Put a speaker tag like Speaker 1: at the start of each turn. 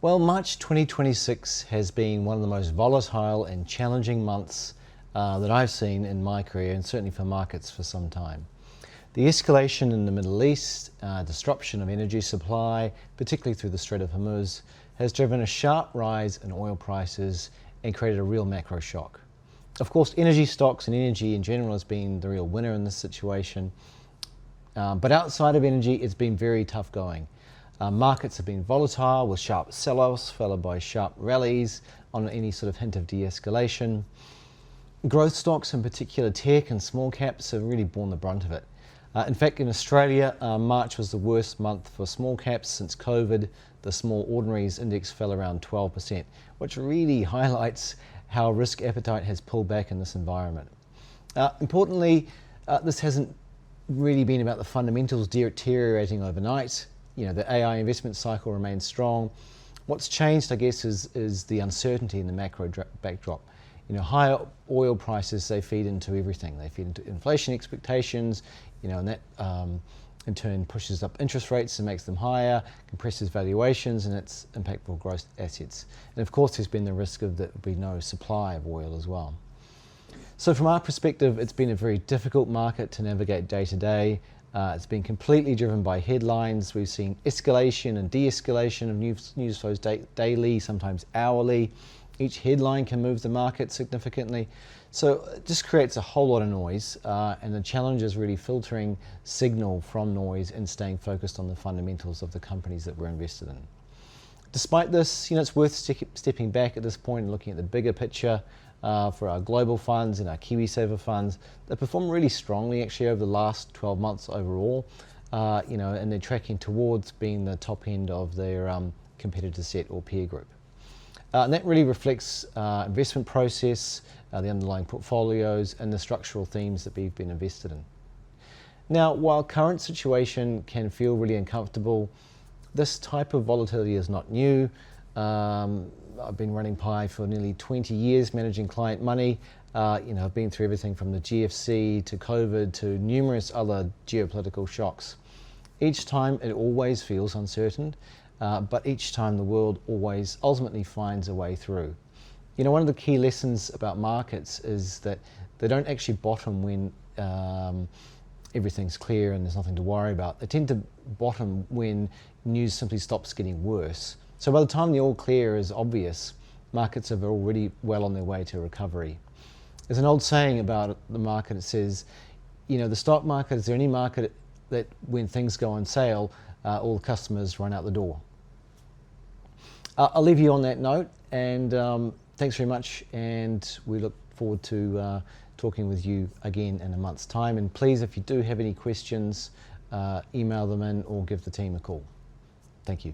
Speaker 1: Well, March 2026 has been one of the most volatile and challenging months that I've seen in my career, and certainly for markets for some time. The escalation in the Middle East, disruption of energy supply, particularly through the Strait of Hormuz, has driven a sharp rise in oil prices and created a real macro shock. Of course, energy stocks and energy in general has been the real winner in this situation. But outside of energy, it's been very tough going. Markets have been volatile with sharp sell-offs followed by sharp rallies on any sort of hint of de-escalation. Growth stocks, in particular tech and small caps, have really borne the brunt of it. In fact, in Australia, March was the worst month for small caps since COVID. The small ordinaries index fell around 12%, which really highlights how risk appetite has pulled back in this environment. Importantly, this hasn't really been about the fundamentals deteriorating overnight. The AI investment cycle remains strong. What's changed, I guess, is the uncertainty in the macro backdrop. Higher oil prices, they feed into everything. They feed into inflation expectations, and that in turn pushes up interest rates and makes them higher, compresses valuations, and it's impactful growth assets. And of course, there's been the risk of there will be no supply of oil as well. So from our perspective, it's been a very difficult market to navigate day to day. It's been completely driven by headlines. We've seen escalation and de-escalation of news flows daily, sometimes hourly. Each headline can move the market significantly. So it just creates a whole lot of noise, and the challenge is really filtering signal from noise and staying focused on the fundamentals of the companies that we're invested in. Despite this, it's worth stepping back at this point and looking at the bigger picture. For our global funds and our KiwiSaver funds, they performed really strongly actually over the last 12 months overall, and they're tracking towards being the top end of their competitor set or peer group. And that really reflects investment process, the underlying portfolios, and the structural themes that we've been invested in. Now, while current situation can feel really uncomfortable, this type of volatility is not new. I've been running Pi for nearly 20 years, managing client money. I've been through everything from the GFC to COVID to numerous other geopolitical shocks. Each time it always feels uncertain, but each time the world always ultimately finds a way through. One of the key lessons about markets is that they don't actually bottom when everything's clear and there's nothing to worry about. They tend to bottom when news simply stops getting worse. So by the time the all clear is obvious, markets are already well on their way to recovery. There's an old saying about the market. It says, the stock market, is there any market that when things go on sale, all the customers run out the door? I'll leave you on that note, and thanks very much, and we look forward to talking with you again in a month's time. And please, if you do have any questions, email them in or give the team a call. Thank you.